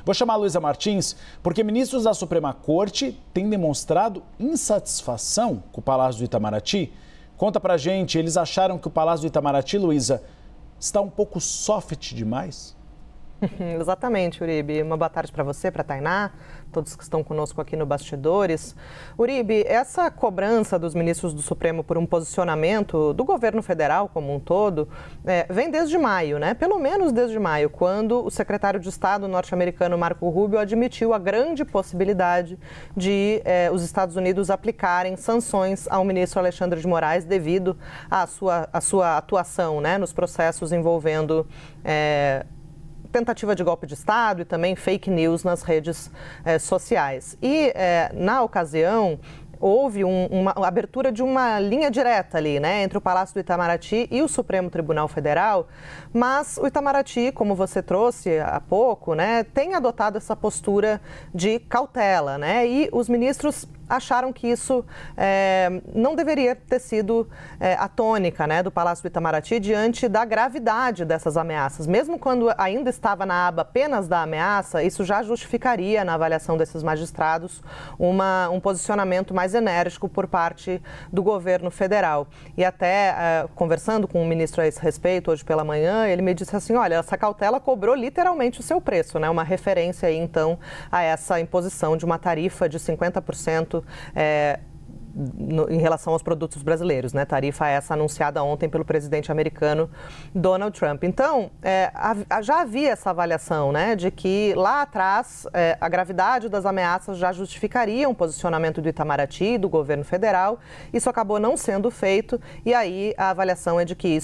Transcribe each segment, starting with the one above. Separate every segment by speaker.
Speaker 1: Vou chamar a Luísa Martins, porque ministros da Suprema Corte têm demonstrado insatisfação com o Palácio do Itamaraty. Conta pra gente, eles acharam que o Palácio do Itamaraty, Luísa, está um pouco soft demais?
Speaker 2: Exatamente, Uribe. Uma boa tarde para você, para a Tainá, todos que estão conosco aqui no Bastidores. Uribe, essa cobrança dos ministros do Supremo por um posicionamento do governo federal como um todo vem desde maio, né? Pelo menos desde maio, quando o secretário de Estado norte-americano Marco Rubio admitiu a grande possibilidade de os Estados Unidos aplicarem sanções ao ministro Alexandre de Moraes devido à sua atuação, né, nos processos envolvendo tentativa de golpe de Estado e também fake news nas redes sociais. E, na ocasião, houve uma abertura de uma linha direta ali, né, entre o Palácio do Itamaraty e o Supremo Tribunal Federal, mas o Itamaraty, como você trouxe há pouco, né, tem adotado essa postura de cautela, né, e os ministros acharam que isso não deveria ter sido a tônica, né, do Palácio do Itamaraty diante da gravidade dessas ameaças. Mesmo quando ainda estava na aba apenas da ameaça, isso já justificaria, na avaliação desses magistrados, um posicionamento mais enérgico por parte do governo federal. E até conversando com o ministro a esse respeito hoje pela manhã, ele me disse assim, olha, essa cautela cobrou literalmente o seu preço, né, uma referência aí então a essa imposição de uma tarifa de 50% em relação aos produtos brasileiros, né? Tarifa essa anunciada ontem pelo presidente americano Donald Trump. Então, já havia essa avaliação, né, de que lá atrás a gravidade das ameaças já justificaria um posicionamento do Itamaraty, do governo federal. Isso acabou não sendo feito e aí a avaliação é de que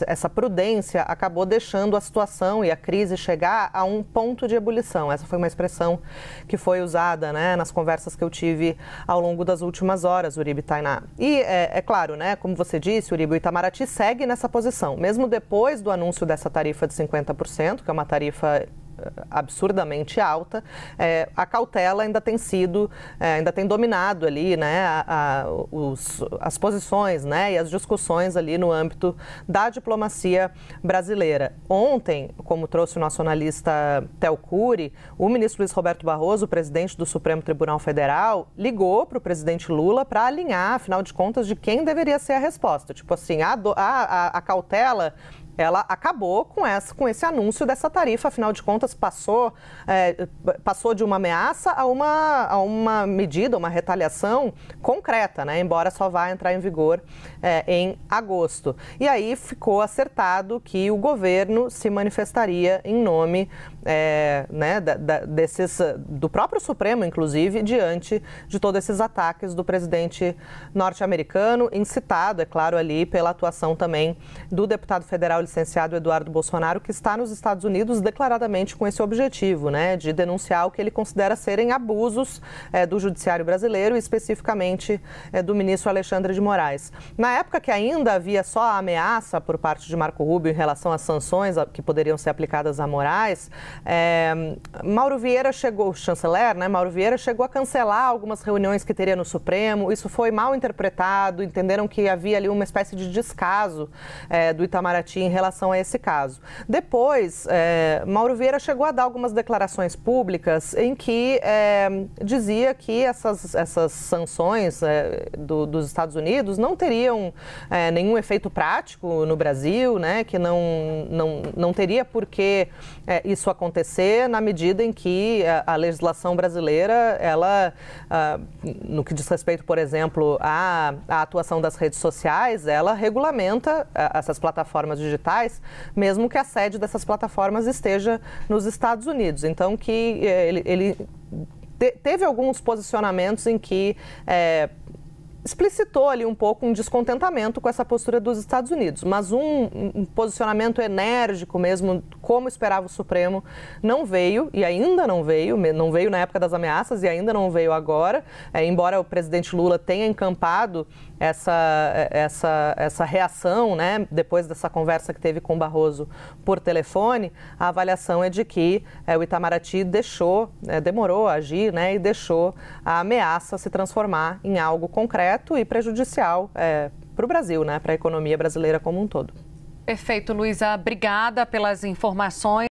Speaker 2: essa prudência acabou deixando a situação e a crise chegar a um ponto de ebulição. Essa foi uma expressão que foi usada, né, nas conversas que eu tive ao longo das últimas horas, Uribe, Tainá. E é claro, né, como você disse, Uribe, o Itamaraty segue nessa posição, mesmo depois do anúncio dessa tarifa de 50%, que é uma tarifa absurdamente alta, a cautela ainda tem dominado ali, né, as posições, né, e as discussões ali no âmbito da diplomacia brasileira. Ontem, como trouxe o nosso analista Theo Cury, o ministro Luiz Roberto Barroso, o presidente do Supremo Tribunal Federal, ligou para o presidente Lula para alinhar, afinal de contas, de quem deveria ser a resposta. Tipo assim, a cautela ela acabou com esse anúncio dessa tarifa, afinal de contas passou de uma ameaça a uma medida, uma retaliação concreta, né? Embora só vá entrar em vigor em agosto. E aí ficou acertado que o governo se manifestaria em nome né, do próprio Supremo, inclusive, diante de todos esses ataques do presidente norte-americano, incitado, é claro, ali pela atuação também do deputado federal licenciado Eduardo Bolsonaro, que está nos Estados Unidos declaradamente com esse objetivo, né, de denunciar o que ele considera serem abusos do judiciário brasileiro e especificamente do ministro Alexandre de Moraes. Na época que ainda havia só a ameaça por parte de Marco Rubio em relação às sanções que poderiam ser aplicadas a Moraes, Mauro Vieira o chanceler, né, Mauro Vieira chegou a cancelar algumas reuniões que teria no Supremo. Isso foi mal interpretado, entenderam que havia ali uma espécie de descaso do Itamaraty em relação a esse caso. Depois, Mauro Vieira chegou a dar algumas declarações públicas em que dizia que essas sanções dos Estados Unidos não teriam nenhum efeito prático no Brasil, né, que não teria por que isso acontecer na medida em que a legislação brasileira, ela, no que diz respeito, por exemplo, à atuação das redes sociais, ela regulamenta essas plataformas digitais, mesmo que a sede dessas plataformas esteja nos Estados Unidos. Então, que ele teve alguns posicionamentos em que explicitou ali um pouco um descontentamento com essa postura dos Estados Unidos, mas um posicionamento enérgico mesmo, como esperava o Supremo, não veio e ainda não veio na época das ameaças e ainda não veio agora, embora o presidente Lula tenha encampado essa reação, né, depois dessa conversa que teve com o Barroso por telefone. A avaliação é de que o Itamaraty demorou a agir, né, e deixou a ameaça se transformar em algo concreto e prejudicial para o Brasil, né, para a economia brasileira como um todo.
Speaker 3: Perfeito, Luísa. Obrigada pelas informações.